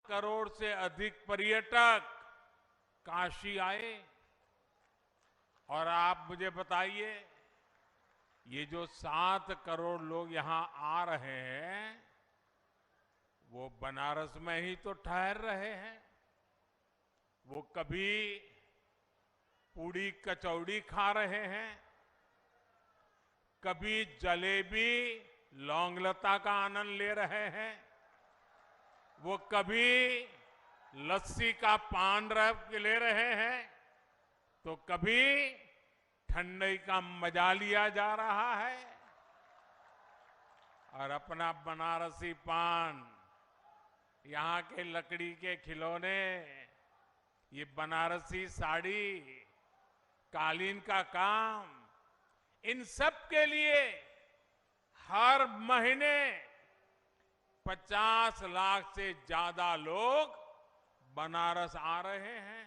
करोड़ से अधिक पर्यटक काशी आए। और आप मुझे बताइए, ये जो 7 करोड़ लोग यहां आ रहे हैं, वो बनारस में ही तो ठहर रहे हैं। वो कभी पूड़ी कचौड़ी खा रहे हैं, कभी जलेबी लौंगलता का आनंद ले रहे हैं, वो कभी लस्सी का पान रस ले रहे हैं, तो कभी ठंडई का मजा लिया जा रहा है। और अपना बनारसी पान, यहाँ के लकड़ी के खिलौने, ये बनारसी साड़ी, कालीन का काम, इन सब के लिए हर महीने 50 लाख से ज्यादा लोग बनारस आ रहे हैं।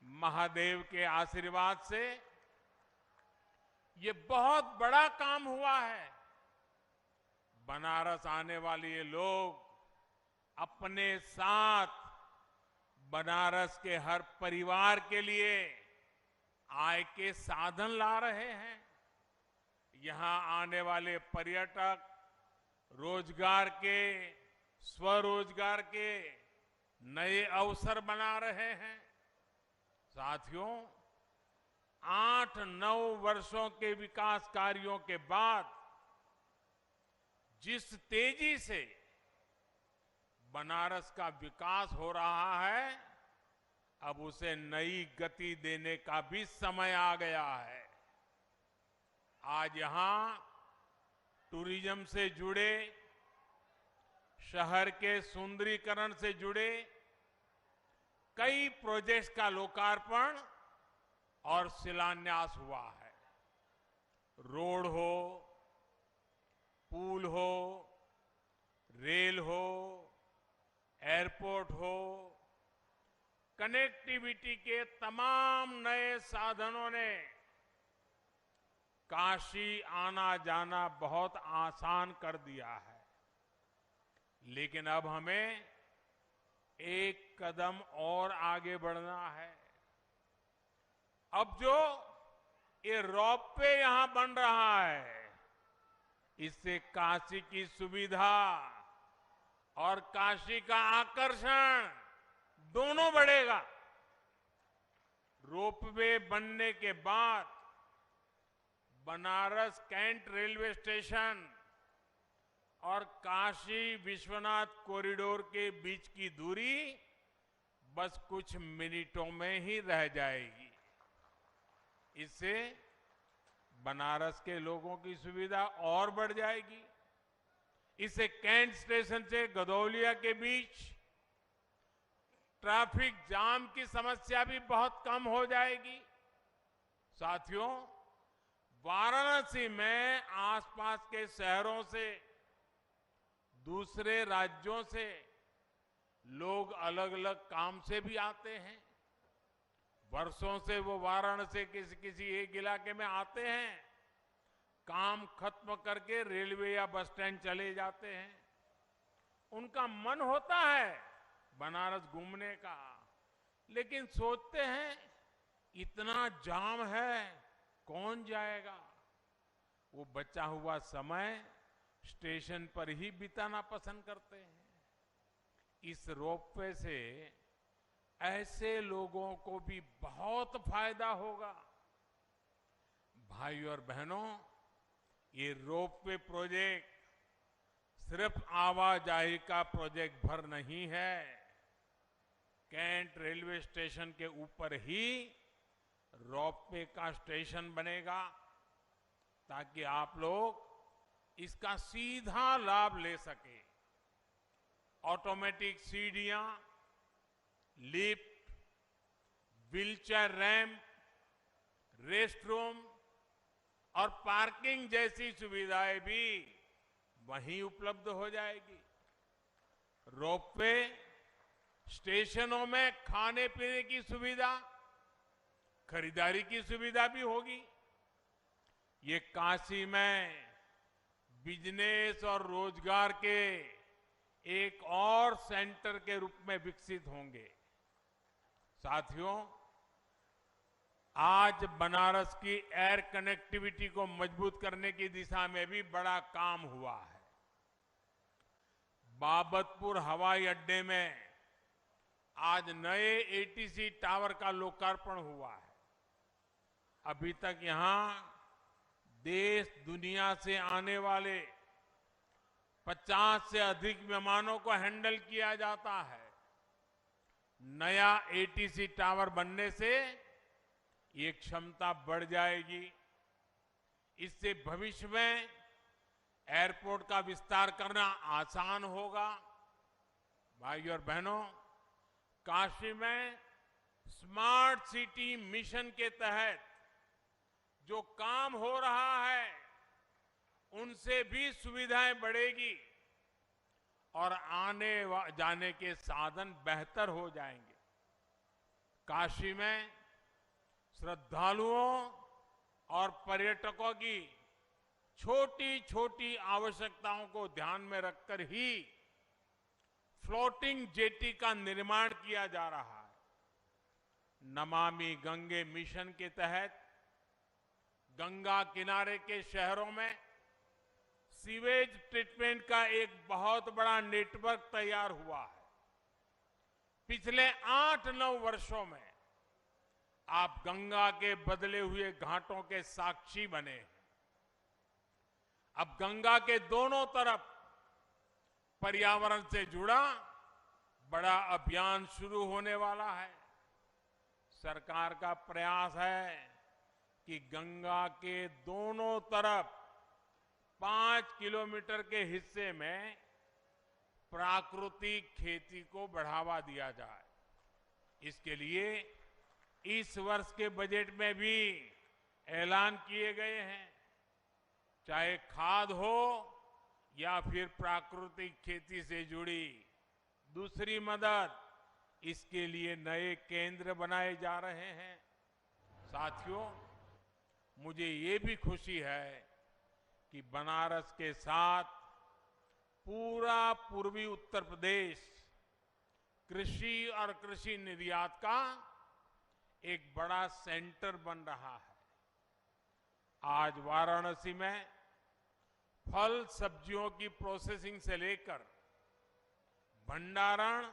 महादेव के आशीर्वाद से ये बहुत बड़ा काम हुआ है। बनारस आने वाले ये लोग अपने साथ बनारस के हर परिवार के लिए आय के साधन ला रहे हैं। यहां आने वाले पर्यटक रोजगार के, स्वरोजगार के नए अवसर बना रहे हैं। साथियों, 8-9 वर्षों के विकास कार्यों के बाद जिस तेजी से बनारस का विकास हो रहा है, अब उसे नई गति देने का भी समय आ गया है। आज यहां टूरिज्म से जुड़े, शहर के सुंदरीकरण से जुड़े कई प्रोजेक्ट्स का लोकार्पण और शिलान्यास हुआ है। रोड हो, पुल हो, रेल हो, एयरपोर्ट हो, कनेक्टिविटी के तमाम नए साधनों ने काशी आना जाना बहुत आसान कर दिया है। लेकिन अब हमें एक कदम और आगे बढ़ना है। अब जो ये रोपवे यहां बन रहा है, इससे काशी की सुविधा और काशी का आकर्षण दोनों बढ़ेगा। रोपवे बनने के बाद बनारस कैंट रेलवे स्टेशन और काशी विश्वनाथ कॉरिडोर के बीच की दूरी बस कुछ मिनटों में ही रह जाएगी। इससे बनारस के लोगों की सुविधा और बढ़ जाएगी। इससे कैंट स्टेशन से गदौलिया के बीच ट्रैफिक जाम की समस्या भी बहुत कम हो जाएगी। साथियों, वाराणसी में आसपास के शहरों से, दूसरे राज्यों से लोग अलग अलग काम से भी आते हैं। वर्षों से वो वाराणसी के किसी एक इलाके में आते हैं, काम खत्म करके रेलवे या बस स्टैंड चले जाते हैं। उनका मन होता है बनारस घूमने का, लेकिन सोचते हैं इतना जाम है, कौन जाएगा। वो बचा हुआ समय स्टेशन पर ही बिताना पसंद करते हैं। इस रोपवे से ऐसे लोगों को भी बहुत फायदा होगा। भाइयों और बहनों, ये रोपवे प्रोजेक्ट सिर्फ आवाजाही का प्रोजेक्ट भर नहीं है। कैंट रेलवे स्टेशन के ऊपर ही रोपवे का स्टेशन बनेगा, ताकि आप लोग इसका सीधा लाभ ले सके। ऑटोमेटिक सीढ़ियां, lift, wheelchair ramp, rest room और पार्किंग जैसी सुविधाएं भी वहीं उपलब्ध हो जाएगी। रोपवे स्टेशनों में खाने पीने की सुविधा, खरीदारी की सुविधा भी होगी। ये काशी में बिजनेस और रोजगार के एक और सेंटर के रूप में विकसित होंगे। साथियों, आज बनारस की एयर कनेक्टिविटी को मजबूत करने की दिशा में भी बड़ा काम हुआ है। बाबतपुर हवाई अड्डे में आज नए एटीसी टावर का लोकार्पण हुआ है। अभी तक यहां देश दुनिया से आने वाले 50 से अधिक विमानों को हैंडल किया जाता है। नया एटीसी टावर बनने से ये क्षमता बढ़ जाएगी। इससे भविष्य में एयरपोर्ट का विस्तार करना आसान होगा। भाइयों और बहनों, काशी में स्मार्ट सिटी मिशन के तहत जो काम हो रहा है, उनसे भी सुविधाएं बढ़ेगी और आने जाने के साधन बेहतर हो जाएंगे। काशी में श्रद्धालुओं और पर्यटकों की छोटी छोटी आवश्यकताओं को ध्यान में रखकर ही फ्लोटिंग जेटी का निर्माण किया जा रहा है। नमामि गंगे मिशन के तहत गंगा किनारे के शहरों में सीवेज ट्रीटमेंट का एक बहुत बड़ा नेटवर्क तैयार हुआ है। पिछले 8-9 वर्षों में आप गंगा के बदले हुए घाटों के साक्षी बने हैं। अब गंगा के दोनों तरफ पर्यावरण से जुड़ा बड़ा अभियान शुरू होने वाला है। सरकार का प्रयास है कि गंगा के दोनों तरफ 5 किलोमीटर के हिस्से में प्राकृतिक खेती को बढ़ावा दिया जाए। इसके लिए इस वर्ष के बजट में भी ऐलान किए गए हैं। चाहे खाद हो या फिर प्राकृतिक खेती से जुड़ी दूसरी मदद, इसके लिए नए केंद्र बनाए जा रहे हैं। साथियों, मुझे ये भी खुशी है कि बनारस के साथ पूरा पूर्वी उत्तर प्रदेश कृषि और कृषि निर्यात का एक बड़ा सेंटर बन रहा है। आज वाराणसी में फल सब्जियों की प्रोसेसिंग से लेकर भंडारण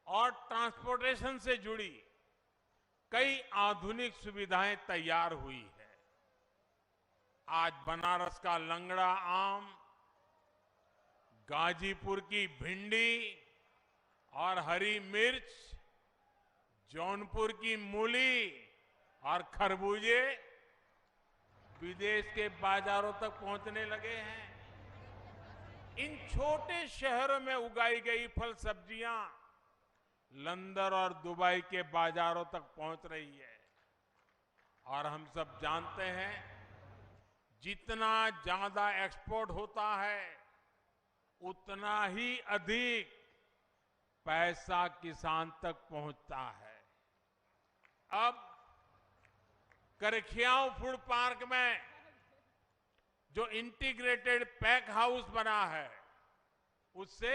और ट्रांसपोर्टेशन से जुड़ी कई आधुनिक सुविधाएं तैयार हुई है। आज बनारस का लंगड़ा आम, गाजीपुर की भिंडी और हरी मिर्च, जौनपुर की मूली और खरबूजे विदेश के बाजारों तक पहुंचने लगे हैं। इन छोटे शहरों में उगाई गई फल सब्जियां लंदन और दुबई के बाजारों तक पहुंच रही है। और हम सब जानते हैं, जितना ज्यादा एक्सपोर्ट होता है, उतना ही अधिक पैसा किसान तक पहुंचता है। अब करखियाओं फूड पार्क में जो इंटीग्रेटेड पैक हाउस बना है, उससे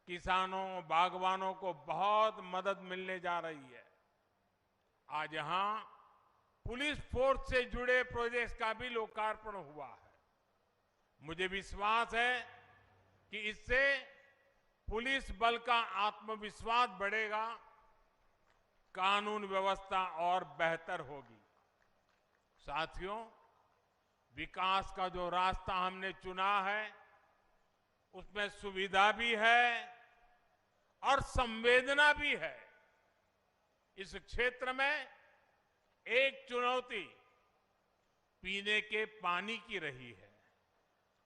किसानों, बागवानों को बहुत मदद मिलने जा रही है। आज यहां पुलिस फोर्स से जुड़े प्रोजेक्ट्स का भी लोकार्पण हुआ है। मुझे विश्वास है कि इससे पुलिस बल का आत्मविश्वास बढ़ेगा, कानून व्यवस्था और बेहतर होगी। साथियों, विकास का जो रास्ता हमने चुना है, उसमें सुविधा भी है और संवेदना भी है। इस क्षेत्र में एक चुनौती पीने के पानी की रही है।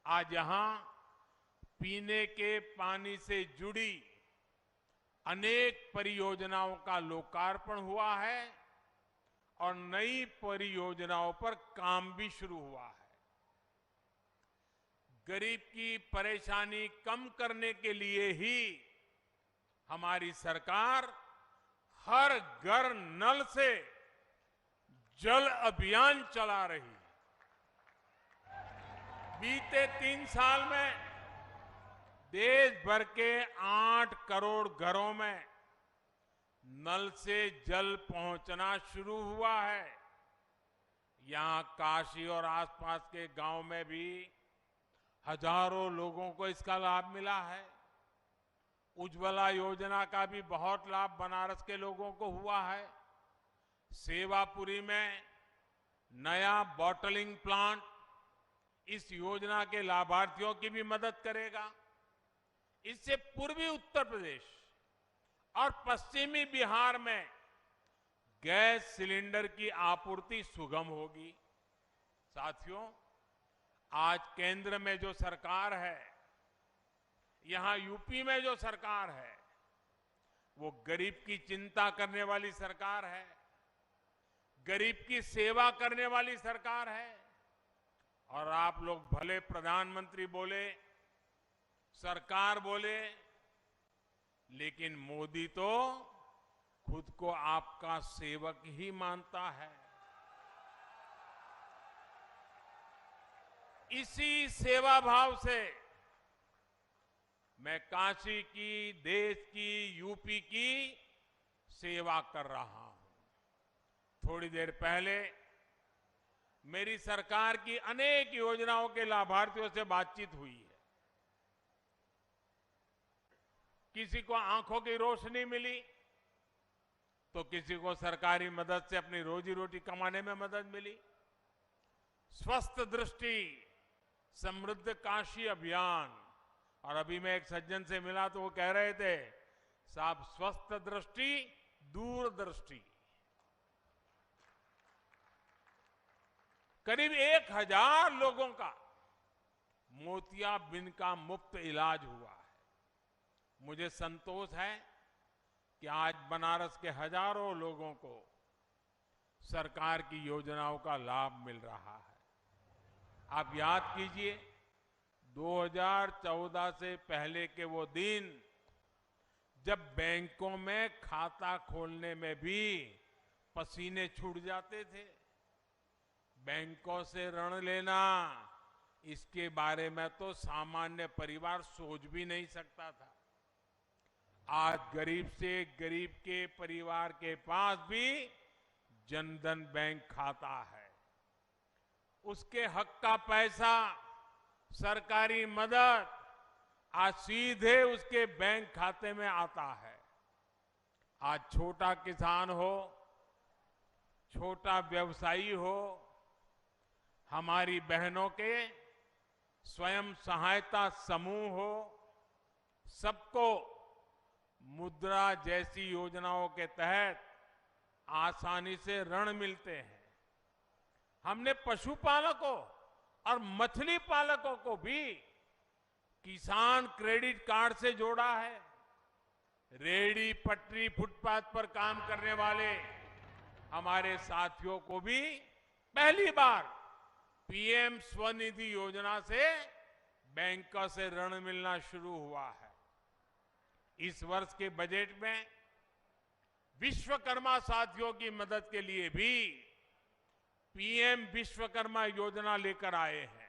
आज यहां पीने के पानी से जुड़ी अनेक परियोजनाओं का लोकार्पण हुआ है और नई परियोजनाओं पर काम भी शुरू हुआ है। गरीब की परेशानी कम करने के लिए ही हमारी सरकार हर घर नल से जल अभियान चला रही है। बीते 3 साल में देश भर के 8 करोड़ घरों में नल से जल पहुंचना शुरू हुआ है। यहां काशी और आसपास के गांव में भी हजारों लोगों को इसका लाभ मिला है। उज्ज्वला योजना का भी बहुत लाभ बनारस के लोगों को हुआ है। सेवापुरी में नया बॉटलिंग प्लांट इस योजना के लाभार्थियों की भी मदद करेगा। इससे पूर्वी उत्तर प्रदेश और पश्चिमी बिहार में गैस सिलेंडर की आपूर्ति सुगम होगी। साथियों, आज केंद्र में जो सरकार है, यहां यूपी में जो सरकार है, वो गरीब की चिंता करने वाली सरकार है, गरीब की सेवा करने वाली सरकार है। और आप लोग भले प्रधानमंत्री बोले, सरकार बोले, लेकिन मोदी तो खुद को आपका सेवक ही मानता है। इसी सेवा भाव से मैं काशी की, देश की, यूपी की सेवा कर रहा हूं। थोड़ी देर पहले मेरी सरकार की अनेक योजनाओं के लाभार्थियों से बातचीत हुई है। किसी को आंखों की रोशनी मिली, तो किसी को सरकारी मदद से अपनी रोजी रोटी कमाने में मदद मिली। स्वस्थ दृष्टि समृद्ध काशी अभियान, और अभी मैं एक सज्जन से मिला तो वो कह रहे थे, साहब स्वस्थ दृष्टि दूरदृष्टि। करीब 1000 लोगों का मोतियाबिंद का मुफ्त इलाज हुआ है। मुझे संतोष है कि आज बनारस के हजारों लोगों को सरकार की योजनाओं का लाभ मिल रहा है। आप याद कीजिए, 2014 से पहले के वो दिन जब बैंकों में खाता खोलने में भी पसीने छूट जाते थे। बैंकों से ऋण लेना, इसके बारे में तो सामान्य परिवार सोच भी नहीं सकता था। आज गरीब से गरीब के परिवार के पास भी जनधन बैंक खाता है। उसके हक का पैसा, सरकारी मदद आज सीधे उसके बैंक खाते में आता है। आज छोटा किसान हो, छोटा व्यवसायी हो, हमारी बहनों के स्वयं सहायता समूह हो, सबको मुद्रा जैसी योजनाओं के तहत आसानी से ऋण मिलते हैं। हमने पशुपालकों और मछली पालकों को भी किसान क्रेडिट कार्ड से जोड़ा है। रेहड़ी पटरी फुटपाथ पर काम करने वाले हमारे साथियों को भी पहली बार पीएम स्वनिधि योजना से बैंकों से ऋण मिलना शुरू हुआ है। इस वर्ष के बजट में विश्वकर्मा साथियों की मदद के लिए भी पीएम विश्वकर्मा योजना लेकर आए हैं।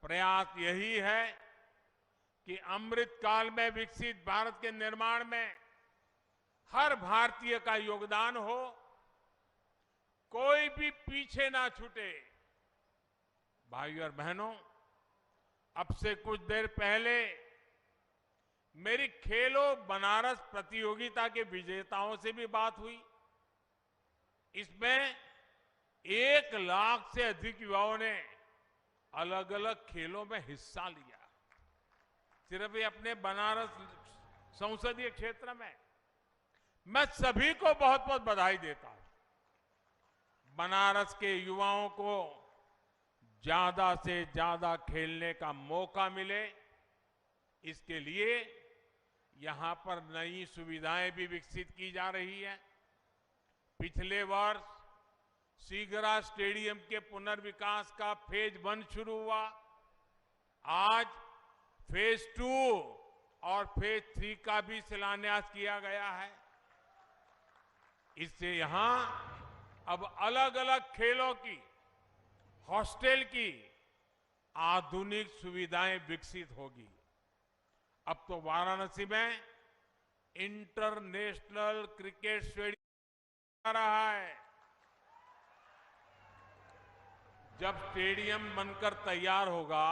प्रयास यही है कि अमृत काल में विकसित भारत के निर्माण में हर भारतीय का योगदान हो, कोई भी पीछे ना छूटे। भाइयों और बहनों, अब से कुछ देर पहले मेरी खेलो बनारस प्रतियोगिता के विजेताओं से भी बात हुई। इसमें 1 लाख से अधिक युवाओं ने अलग अलग खेलों में हिस्सा लिया। सिर्फ ये अपने बनारस संसदीय क्षेत्र में। मैं सभी को बहुत बहुत बधाई देता हूं। बनारस के युवाओं को ज्यादा से ज्यादा खेलने का मौका मिले, इसके लिए यहां पर नई सुविधाएं भी विकसित की जा रही है। पिछले वर्ष सीगरा स्टेडियम के पुनर्विकास का फेज 1 शुरू हुआ। आज फेज 2 और फेज 3 का भी शिलान्यास किया गया है। इससे यहां अब अलग अलग खेलों की, हॉस्टल की आधुनिक सुविधाएं विकसित होगी। अब तो वाराणसी में इंटरनेशनल क्रिकेट स्टेडियम आ रहा है। जब स्टेडियम बनकर तैयार होगा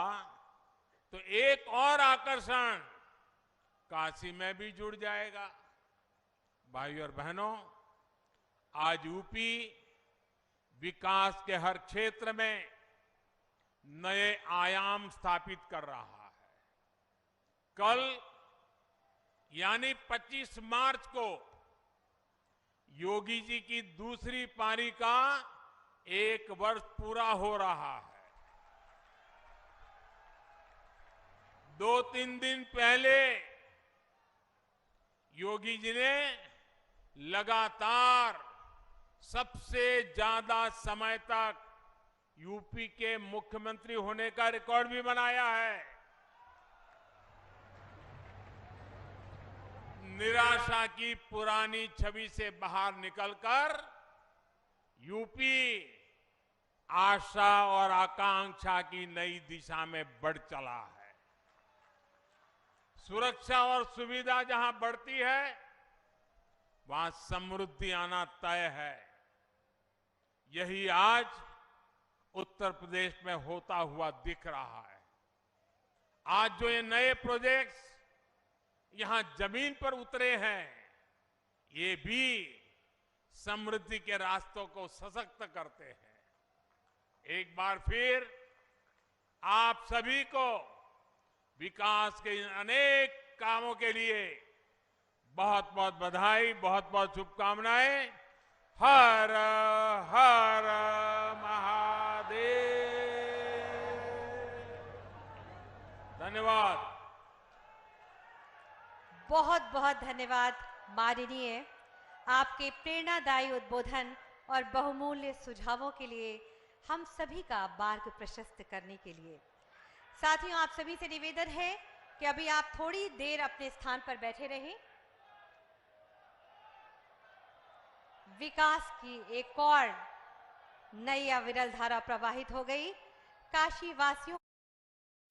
तो एक और आकर्षण काशी में भी जुड़ जाएगा। भाइयों और बहनों, आज यूपी विकास के हर क्षेत्र में नए आयाम स्थापित कर रहा है। कल यानी 25 मार्च को योगी जी की दूसरी पारी का 1 वर्ष पूरा हो रहा है। 2-3 दिन पहले योगी जी ने लगातार सबसे ज्यादा समय तक यूपी के मुख्यमंत्री होने का रिकॉर्ड भी बनाया है। निराशा की पुरानी छवि से बाहर निकलकर यूपी आशा और आकांक्षा की नई दिशा में बढ़ चला है। सुरक्षा और सुविधा जहां बढ़ती है, वहां समृद्धि आना तय है। यही आज उत्तर प्रदेश में होता हुआ दिख रहा है। आज जो ये नए प्रोजेक्ट्स यहां जमीन पर उतरे हैं, ये भी समृद्धि के रास्तों को सशक्त करते हैं। एक बार फिर आप सभी को विकास के इन अनेक कामों के लिए बहुत बहुत बधाई, बहुत बहुत शुभकामनाएं। हर हर महादेव। धन्यवाद। बहुत बहुत धन्यवाद माननीय, आपके प्रेरणादायी उद्बोधन और बहुमूल्य सुझावों के लिए, हम सभी का मार्ग प्रशस्त करने के लिए। साथियों, आप सभी से निवेदन है कि अभी आप थोड़ी देर अपने स्थान पर बैठे रहें। विकास की एक और नई अविरल धारा प्रवाहित हो गई। काशी वासियों,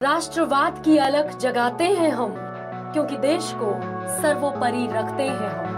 राष्ट्रवाद की अलख जगाते हैं हम, क्योंकि देश को सर्वोपरि रखते हैं हम।